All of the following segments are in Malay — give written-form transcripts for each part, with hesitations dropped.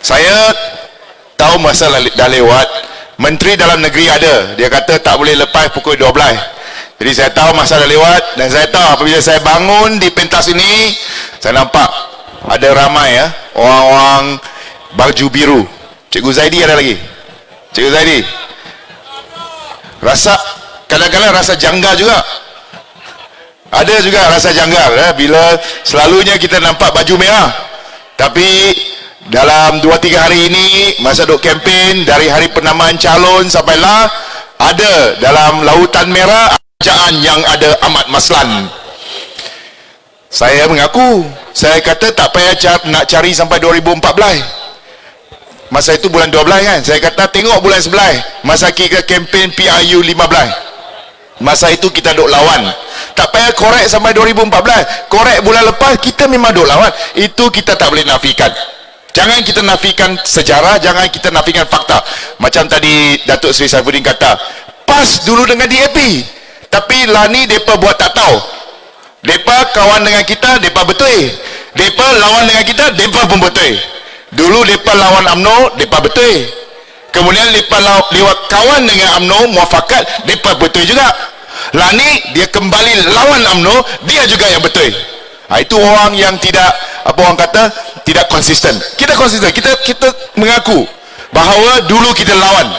Saya tahu masa dah lewat. Menteri Dalam Negeri ada, dia kata tak boleh lepas pukul 12. Jadi saya tahu masa dah lewat, dan saya tahu apabila saya bangun di pentas ini, saya nampak ada ramai orang-orang baju biru. Cikgu Zaidi ada lagi. Cikgu Zaidi rasa kadang-kadang rasa janggal juga. Ada juga rasa janggal bila selalunya kita nampak baju merah, tapi dalam 2-3 hari ini masa duk kempen, dari hari penamaan calon sampailah ada dalam lautan merah bacaan yang ada Ahmad Maslan. Saya mengaku, saya kata tak payah nak cari sampai 2014. Masa itu bulan 12 kan, saya kata tengok bulan 11 masa kita kempen PRU 15. Masa itu kita duk lawan, tak payah korek sampai 2014, korek bulan lepas kita memang duk lawan. Itu kita tak boleh nafikan. Jangan kita nafikan sejarah, jangan kita nafikan fakta. Macam tadi Datuk Seri Saifuddin kata, PAS dulu dengan DAP, tapi lah ni mereka buat tak tahu. Mereka kawan dengan kita, mereka betul. Mereka lawan dengan kita, mereka pun betul. Dulu mereka lawan UMNO, mereka betul. Kemudian mereka lewat kawan dengan UMNO, muafakat, mereka betul juga. Lah ni dia kembali lawan UMNO, dia juga yang betul. Itu orang yang tidak, apa orang kata, tidak konsisten. Kita konsisten, kita mengaku bahawa dulu kita lawan.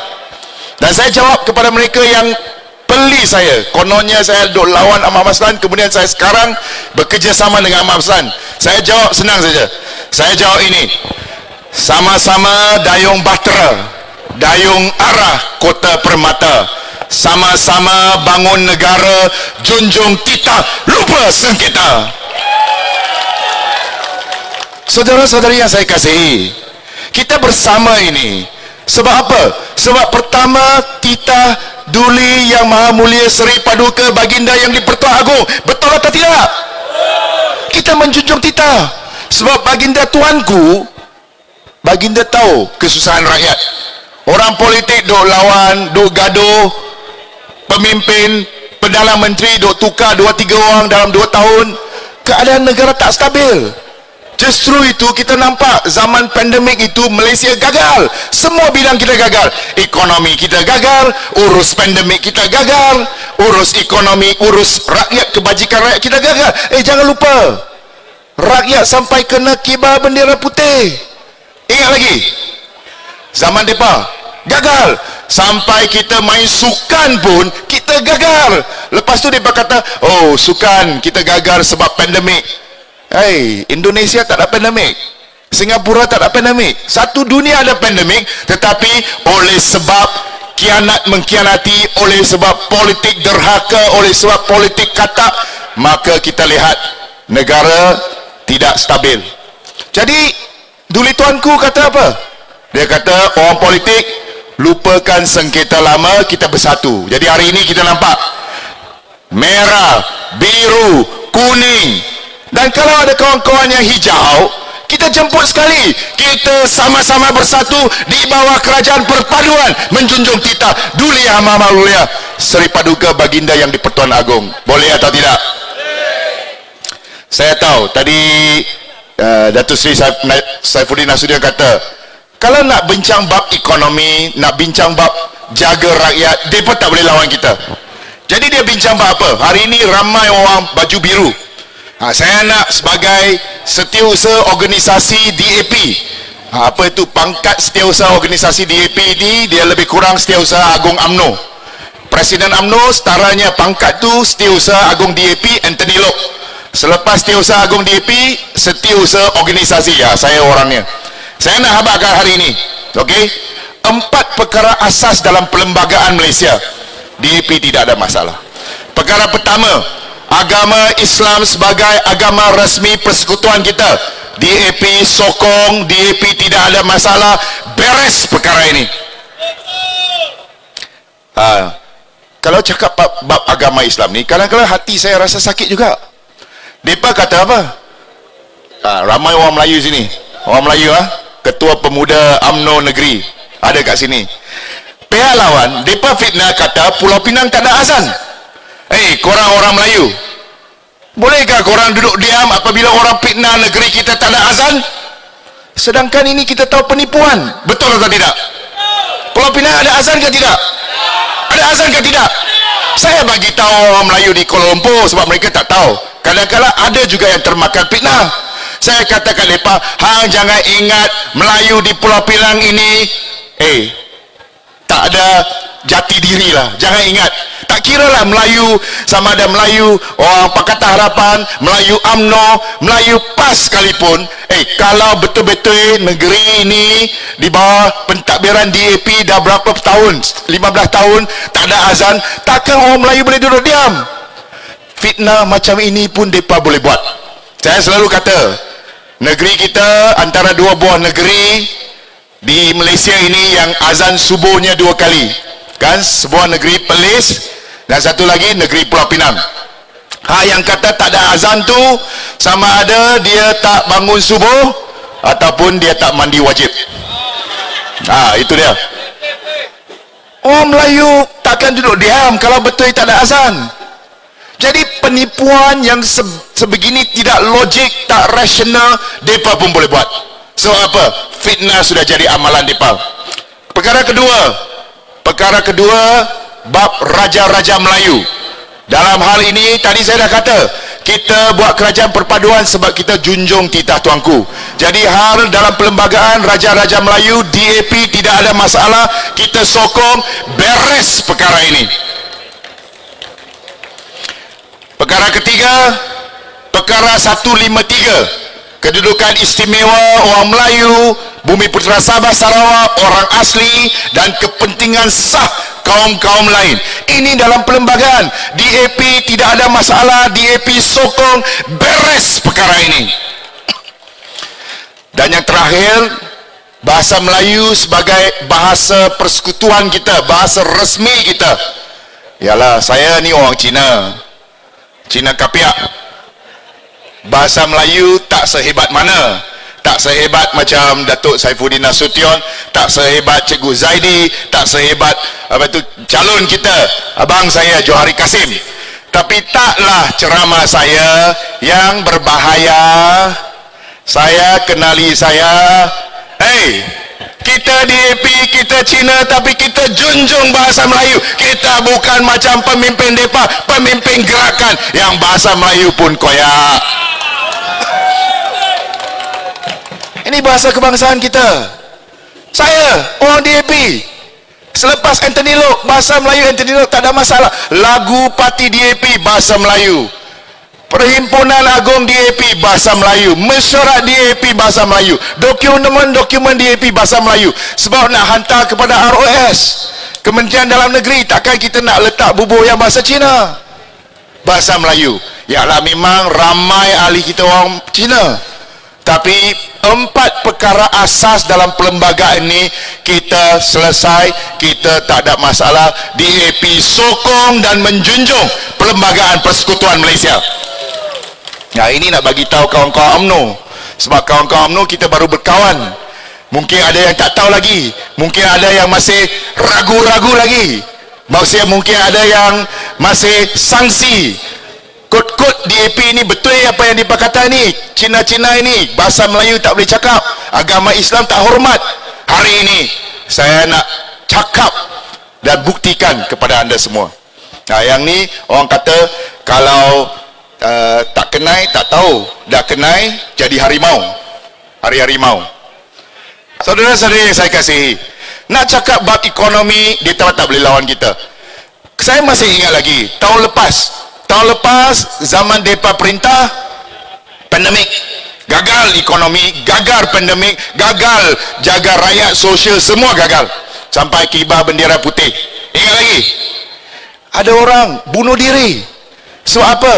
Dan saya jawab kepada mereka yang beli saya, kononnya saya duk lawan Ahmad Maslan, kemudian saya sekarang bekerjasama dengan Ahmad Maslan. Saya jawab senang saja. Saya jawab ini, sama-sama dayung bahtera, dayung arah kota permata, sama-sama bangun negara, junjung titah, lupa sengketa. Saudara-saudari yang saya kasihi, kita bersama ini sebab apa? Sebab pertama, titah Duli Yang Maha Mulia Seri Paduka Baginda Yang di-Pertuan Agong. Betul atau tidak? Kita menjunjung titah. Sebab Baginda Tuanku, Baginda tahu kesusahan rakyat. Orang politik duk lawan, duk gaduh, pemimpin, Perdana Menteri duk tukar 2-3 orang dalam 2 tahun. Keadaan negara tak stabil. Justru itu kita nampak zaman pandemik itu Malaysia gagal. Semua bidang kita gagal. Ekonomi kita gagal, urus pandemik kita gagal, urus ekonomi, urus rakyat, kebajikan rakyat kita gagal. Jangan lupa, rakyat sampai kena kibar bendera putih. Ingat lagi, zaman depa gagal. Sampai kita main sukan pun kita gagal. Lepas tu depa kata, oh sukan kita gagal sebab pandemik. Indonesia tak ada pandemik, Singapura tak ada pandemik, satu dunia ada pandemik, tetapi oleh sebab kianat mengkhianati, oleh sebab politik derhaka, oleh sebab politik katak, maka kita lihat negara tidak stabil. Jadi Duli Tuanku kata apa? Dia kata orang politik lupakan sengketa lama, kita bersatu. Jadi hari ini kita nampak merah, biru, kuning. Dan kalau ada kawan-kawan yang hijau, kita jemput sekali. Kita sama-sama bersatu di bawah kerajaan perpaduan, menjunjung titah Duli Yang Maha Mulia Seri Paduka Baginda Yang di-Pertuan Agong. Boleh atau tidak? Saya tahu tadi Datuk Seri Saifuddin Nasution kata, kalau nak bincang bab ekonomi, nak bincang bab jaga rakyat, mereka tak boleh lawan kita. Jadi dia bincang bab apa? Hari ini ramai orang baju biru. Saya nak sebagai setiausaha organisasi DAP. Apa itu pangkat setiausaha organisasi DAP ini? Dia lebih kurang setiausaha agung UMNO. Presiden UMNO setaranya pangkat tu setiausaha agung DAP Anthony Loke. Selepas setiausaha agung DAP, setiausaha organisasi. Saya orangnya. Saya nak habakkan hari ini, okey? 4 perkara asas dalam perlembagaan Malaysia. DAP tidak ada masalah. Perkara pertama, agama Islam sebagai agama rasmi persekutuan kita. DAP sokong, DAP tidak ada masalah, beres perkara ini. Kalau cakap bab agama Islam ni, kadang-kadang hati saya rasa sakit juga. Mereka kata apa? Ramai orang Melayu sini, orang Melayu Ketua Pemuda UMNO Negeri ada kat sini. Pihak lawan, mereka fitnah kata Pulau Pinang tak ada azan. Korang orang Melayu, bolehkah korang duduk diam apabila orang fitnah negeri kita tak ada azan? Sedangkan ini kita tahu penipuan. Betul atau tidak? Pulau Pinang ada azan ke tidak? Ada azan ke tidak? Saya bagi tahu orang Melayu di Kuala Lumpur sebab mereka tak tahu. Kadang-kadang ada juga yang termakan fitnah. Saya katakan mereka, hang jangan ingat Melayu di Pulau Pinang ini tak ada jati diri lah. Jangan ingat, tak kira lah Melayu sama ada Melayu orang Pakatan Harapan, Melayu UMNO, Melayu PAS sekalipun, kalau betul-betul negeri ini di bawah pentadbiran DAP dah berapa tahun, 15 tahun tak ada azan, takkan orang Melayu boleh duduk diam? Fitnah macam ini pun mereka boleh buat. Saya selalu kata, negeri kita antara dua buah negeri di Malaysia ini yang azan subuhnya 2 kali, kan? Sebuah negeri Perlis dan satu lagi negeri Pulau Pinang. Yang kata tak ada azan tu sama ada dia tak bangun subuh ataupun dia tak mandi wajib. Itu dia. Orang Melayu takkan duduk diam kalau betul tak ada azan. Jadi penipuan yang sebegini tidak logik, tak rasional, mereka pun boleh buat. So apa? Fitnah sudah jadi amalan mereka. Perkara kedua, bab raja-raja Melayu. Dalam hal ini tadi saya dah kata, kita buat kerajaan perpaduan sebab kita junjung titah tuanku. Jadi hal dalam perlembagaan raja-raja Melayu, DAP tidak ada masalah, kita sokong beres perkara ini. Perkara ketiga, perkara 153, kedudukan istimewa orang Melayu, Bumi Putera Sabah Sarawak, orang asli dan kepentingan sah kaum-kaum lain. Ini dalam perlembagaan. DAP tidak ada masalah, DAP sokong beres perkara ini. Dan yang terakhir, bahasa Melayu sebagai bahasa persekutuan kita, bahasa resmi kita. Yalah, saya ni orang Cina kapiak. Bahasa Melayu tak sehebat mana, tak sehebat macam Datuk Saifuddin Nasution, tak sehebat Cikgu Zaidi, tak sehebat calon kita abang saya Johari Kasim. Tapi taklah ceramah saya yang berbahaya. Saya kenali saya, kita DAP, kita Cina, tapi kita junjung bahasa Melayu. Kita bukan macam pemimpin mereka, pemimpin gerakan yang bahasa Melayu pun koyak. Ini bahasa kebangsaan kita. Saya orang DAP. Selepas Anthony Loke, bahasa Melayu Anthony Loke tak ada masalah. Lagu parti DAP bahasa Melayu, Perhimpunan Agung DAP bahasa Melayu, mesyuarat DAP bahasa Melayu, dokumen DAP bahasa Melayu. Sebab nak hantar kepada ROS, Kementerian Dalam Negeri, takkan kita nak letak bubuh yang bahasa Cina, bahasa Melayu. Yalah, memang ramai ahli kita orang Cina, tapi 4 perkara asas dalam perlembagaan ini kita selesai, kita tak ada masalah. DAP sokong dan menjunjung perlembagaan persekutuan Malaysia. Ini nak bagi tahu kawan-kawan UMNO, sebab kawan-kawan UMNO kita baru berkawan. Mungkin ada yang tak tahu lagi, mungkin ada yang masih ragu-ragu lagi, maksudnya mungkin ada yang masih sangsi. Kod-kod DAP ini betul apa yang dipakata ni? Cina-Cina ini bahasa Melayu tak boleh cakap, agama Islam tak hormat. Hari ini saya nak cakap dan buktikan kepada anda semua. Yang ni orang kata kalau tak kenai tak tahu, dah kenai jadi harimau. Hari harimau. Saudara-saudari yang saya kasihi, nak cakap bab ekonomi, dia tak boleh lawan kita. Saya masih ingat lagi tahun lepas zaman depa perintah, pandemik, gagal ekonomi, gagal pandemik, gagal jaga rakyat sosial, semua gagal sampai kibar bendera putih. Ingat lagi? Ada orang bunuh diri. Sebab apa?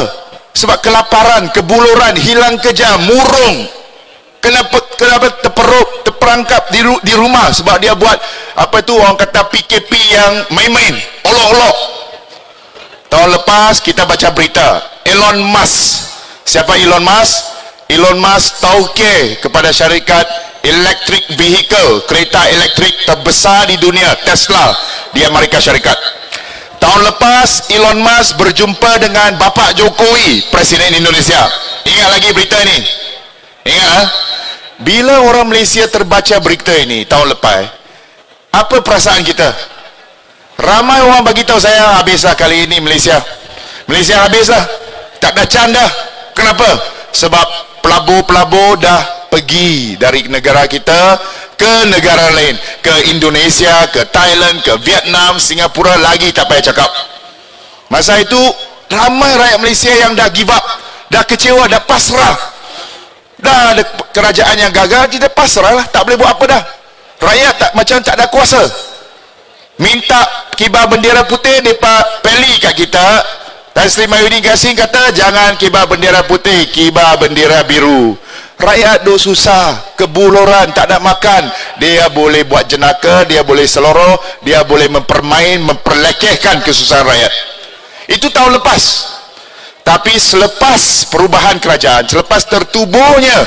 Sebab kelaparan, kebuluran, hilang kerja, murung, kenapa terperangkap di rumah sebab dia buat orang kata PKP yang main-main, olok-olok. Tahun lepas kita baca berita Elon Musk. Siapa Elon Musk? Elon Musk tauke kepada syarikat electric vehicle, kereta elektrik terbesar di dunia, Tesla, di Amerika Syarikat. Tahun lepas Elon Musk berjumpa dengan Bapak Jokowi, Presiden Indonesia. Ingat lagi berita ini? Ingat? Bila orang Malaysia terbaca berita ini tahun lepas, apa perasaan kita? Ramai orang bagi tahu saya, habislah kali ini Malaysia habislah, tak ada can dah. Kenapa? Sebab pelabur-pelabur dah pergi dari negara kita ke negara lain, ke Indonesia, ke Thailand, ke Vietnam, Singapura, lagi tak payah cakap. Masa itu ramai rakyat Malaysia yang dah give up, dah kecewa, dah pasrah. Dah ada kerajaan yang gagal, kita pasrah lah, tak boleh buat apa dah. Rakyat macam tak ada kuasa. Minta kibar bendera putih, mereka peli kat kita. Tan Sri Mahyudin Kassim kata, jangan kibar bendera putih, kibar bendera biru. Rakyat duk susah, kebuluran, tak ada makan. Dia boleh buat jenaka, dia boleh seloroh, dia boleh memperlekehkan kesusahan rakyat. Itu tahun lepas. Tapi selepas perubahan kerajaan, selepas tertubuhnya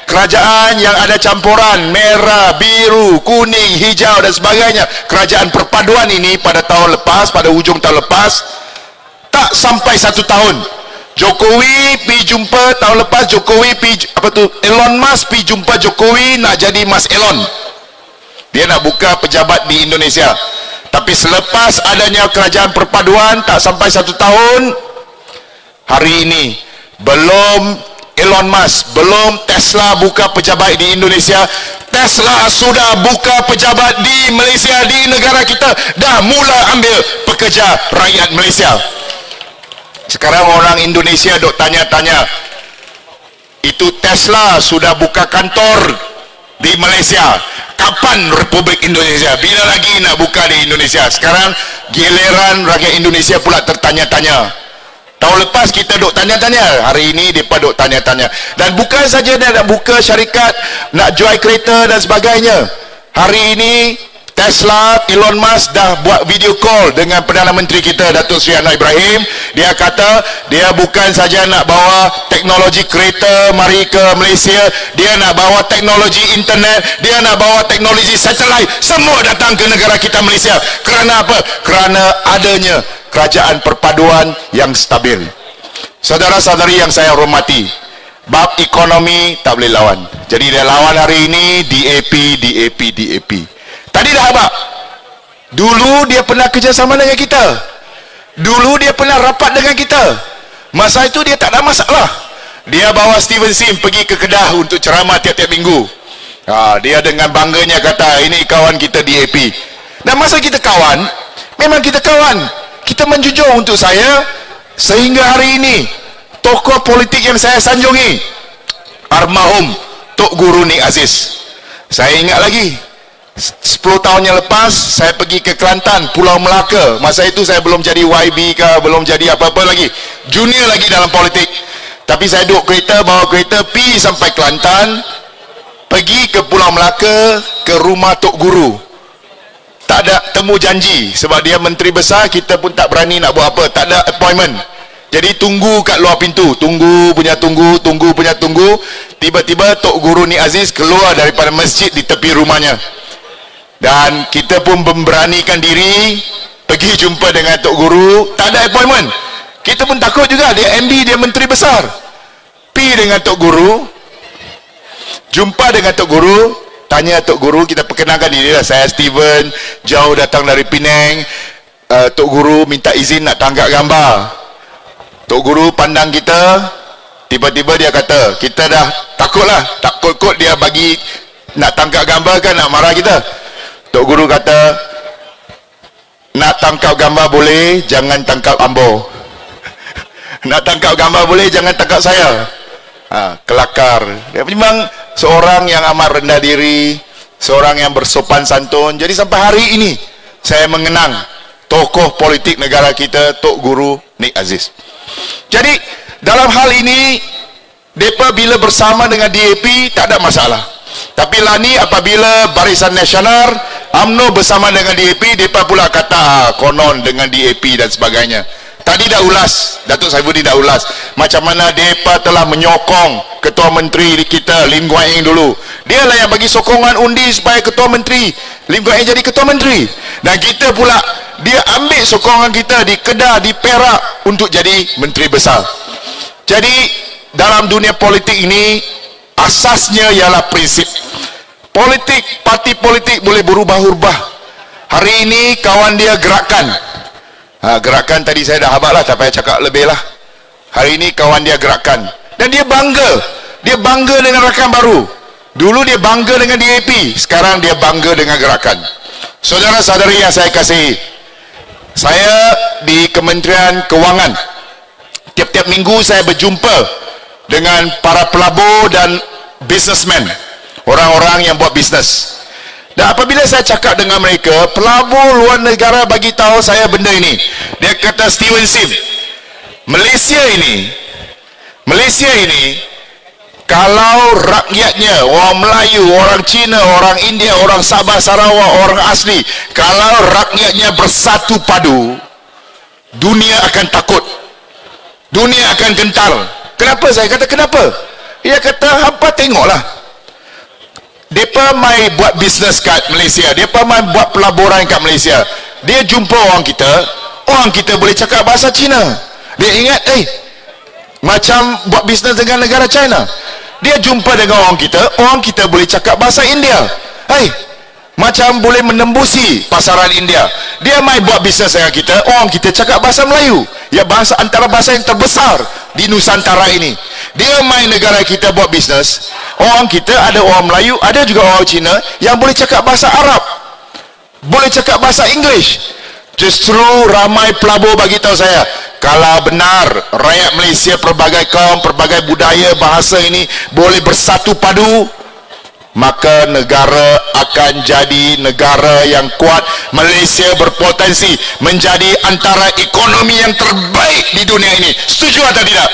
kerajaan yang ada campuran merah, biru, kuning, hijau dan sebagainya, kerajaan perpaduan ini pada tahun lepas, pada hujung tahun lepas, tak sampai 1 tahun, Jokowi pergi jumpa, tahun lepas Jokowi pergi, Elon Musk pergi jumpa Jokowi nak jadi Mas Elon. Dia nak buka pejabat di Indonesia. Tapi selepas adanya kerajaan perpaduan, tak sampai 1 tahun, hari ini belum Elon Musk, belum Tesla buka pejabat di Indonesia, Tesla sudah buka pejabat di Malaysia, di negara kita, dah mula ambil pekerja rakyat Malaysia. Sekarang orang Indonesia dok tanya-tanya, itu Tesla sudah buka kantor di Malaysia, kapan Republik Indonesia, bila lagi nak buka di Indonesia? Sekarang giliran rakyat Indonesia pula tertanya-tanya. Tahun lepas kita duk tanya-tanya, hari ini mereka duk tanya-tanya. Dan bukan saja dia nak buka syarikat, nak jual kereta dan sebagainya. Hari ini Tesla, Elon Musk dah buat video call dengan Perdana Menteri kita, Datuk Seri Anwar Ibrahim. Dia kata dia bukan saja nak bawa teknologi kereta mari ke Malaysia, dia nak bawa teknologi internet, dia nak bawa teknologi satelit, semua datang ke negara kita Malaysia. Kerana apa? Kerana adanya kerajaan perpaduan yang stabil. Saudara-saudari yang saya hormati, bab ekonomi tak boleh lawan. Jadi dia lawan hari ini DAP. Tadi dah abang, dulu dia pernah kerjasama dengan kita, dulu dia pernah rapat dengan kita. Masa itu dia tak ada masalah. Dia bawa Steven Sim pergi ke Kedah untuk ceramah tiap-tiap minggu. Dia dengan bangganya kata, ini kawan kita DAP. Dan masa kita kawan, memang kita kawan, kita menjunjung. Untuk saya, sehingga hari ini tokoh politik yang saya sanjungi, almarhum Tok Guru Nik Aziz. Saya ingat lagi 10 tahun yang lepas, saya pergi ke Kelantan, Pulau Melaka. Masa itu saya belum jadi YB ke, belum jadi apa-apa lagi, junior lagi dalam politik. Tapi saya duduk kereta, bawa kereta pergi sampai Kelantan, pergi ke Pulau Melaka, ke rumah Tok Guru. Tak ada temu janji, sebab dia menteri besar, kita pun tak berani nak buat apa, tak ada appointment. Jadi tunggu kat luar pintu, tunggu. Tiba-tiba Tok Guru Nik Aziz keluar daripada masjid di tepi rumahnya. Dan kita pun memberanikan diri pergi jumpa dengan Tok Guru. Tak ada appointment, kita pun takut juga, dia MB, dia menteri besar. Pergi dengan Tok Guru, jumpa dengan Tok Guru, tanya Tok Guru, kita perkenalkan diri lah, saya Steven, jauh datang dari Penang. Tok Guru minta izin nak tangkap gambar. Tok Guru pandang kita, tiba-tiba dia kata, kita dah takutlah, takut dia bagi nak tangkap gambar kan, nak marah kita. Tok Guru kata, nak tangkap gambar boleh, jangan tangkap Ambo. Nak tangkap gambar boleh, jangan tangkap saya. Kelakar. Dia memang seorang yang amat rendah diri, seorang yang bersopan santun. Jadi sampai hari ini saya mengenang tokoh politik negara kita, Tok Guru Nik Aziz. Jadi dalam hal ini, mereka bila bersama dengan DAP tak ada masalah. Tapi lani apabila Barisan Nasional UMNO bersama dengan DAP, mereka pula kata konon dengan DAP dan sebagainya. Tadi dah ulas, Datuk Saifuddin dah ulas macam mana mereka telah menyokong Ketua Menteri kita Lim Guan Eng dulu. Dia lah yang bagi sokongan undi supaya Ketua Menteri Lim Guan Eng jadi Ketua Menteri. Dan kita pula, dia ambil sokongan kita di Kedah, di Perak untuk jadi Menteri Besar. Jadi dalam dunia politik ini, asasnya ialah prinsip. Politik, parti politik boleh berubah-ubah. Hari ini kawan dia gerakan. Gerakan tadi saya dah habaq lah, tak payah cakap lebih lah. Hari ini kawan dia gerakan. Dan dia bangga. Dia bangga dengan rakan baru. Dulu dia bangga dengan DAP. Sekarang dia bangga dengan gerakan. Saudara-saudari yang saya kasihi, saya di Kementerian Kewangan, tiap-tiap minggu saya berjumpa dengan para pelabur dan businessman, orang-orang yang buat bisnes. Dan apabila saya cakap dengan mereka, pelabur luar negara bagi tahu saya benda ini. Dia kata, Steven Sim, Malaysia ini kalau rakyatnya, orang Melayu, orang Cina, orang India, orang Sabah, Sarawak, orang asli, kalau rakyatnya bersatu padu, dunia akan takut, dunia akan gentar. Kenapa? Saya kata, kenapa? Dia kata, hampa tengoklah, mereka mai buat bisnes kat Malaysia, mereka mai buat pelaburan kat Malaysia, dia jumpa orang kita boleh cakap bahasa Cina. Dia ingat, macam buat bisnes dengan negara China. Dia jumpa dengan orang kita boleh cakap bahasa India. Macam boleh menembusi pasaran India. Dia mai buat bisnes dengan kita, orang kita cakap bahasa Melayu. Ya, bahasa antara bahasa yang terbesar di Nusantara ini. Dia mai negara kita buat bisnes, orang kita ada orang Melayu, ada juga orang Cina yang boleh cakap bahasa Arab, boleh cakap bahasa English. Justru ramai pelabur bagi tahu saya, kalau benar rakyat Malaysia, pelbagai kaum, pelbagai budaya, bahasa ini boleh bersatu padu, maka negara akan jadi negara yang kuat. Malaysia berpotensi menjadi antara ekonomi yang terbaik di dunia ini. Setuju atau tidak?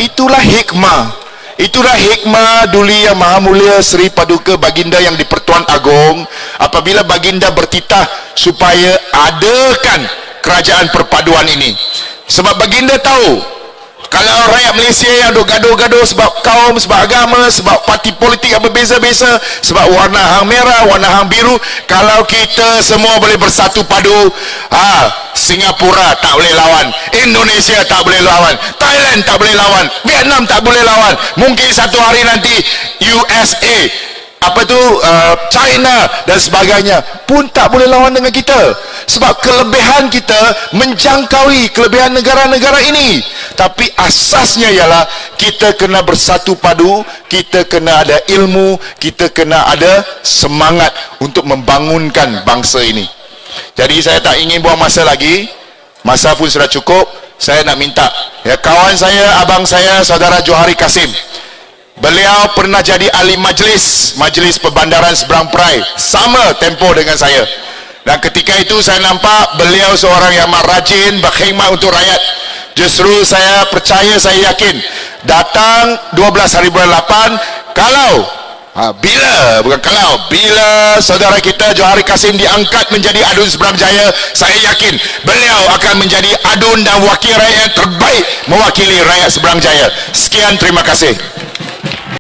Itulah hikmah. Itulah hikmah Duli Yang Maha Mulia Seri Paduka Baginda yang di-Pertuan Agong, apabila Baginda bertitah supaya adakan kerajaan perpaduan ini. Sebab Baginda tahu, kalau rakyat Malaysia yang duk gaduh-gaduh sebab kaum, sebab agama, sebab parti politik yang berbeza-beza, sebab warna hang merah, warna hang biru, kalau kita semua boleh bersatu padu, Singapura tak boleh lawan, Indonesia tak boleh lawan, Thailand tak boleh lawan, Vietnam tak boleh lawan, mungkin satu hari nanti USA, China dan sebagainya pun tak boleh lawan dengan kita. Sebab kelebihan kita menjangkaui kelebihan negara-negara ini. Tapi asasnya ialah kita kena bersatu padu, kita kena ada ilmu, kita kena ada semangat untuk membangunkan bangsa ini. Jadi saya tak ingin buang masa lagi, masa pun sudah cukup. Saya nak minta, kawan saya, abang saya, saudara Johari Kasim, beliau pernah jadi ahli majlis perbandaran Seberang Perai, sama tempoh dengan saya. Dan ketika itu saya nampak beliau seorang yang amat rajin, berkhidmat untuk rakyat. Justru saya percaya, saya yakin, datang 12 hari bulan 8, bila saudara kita Johari Kasim diangkat menjadi Adun Seberang Jaya, saya yakin beliau akan menjadi adun dan wakil rakyat yang terbaik mewakili rakyat Seberang Jaya. Sekian, terima kasih.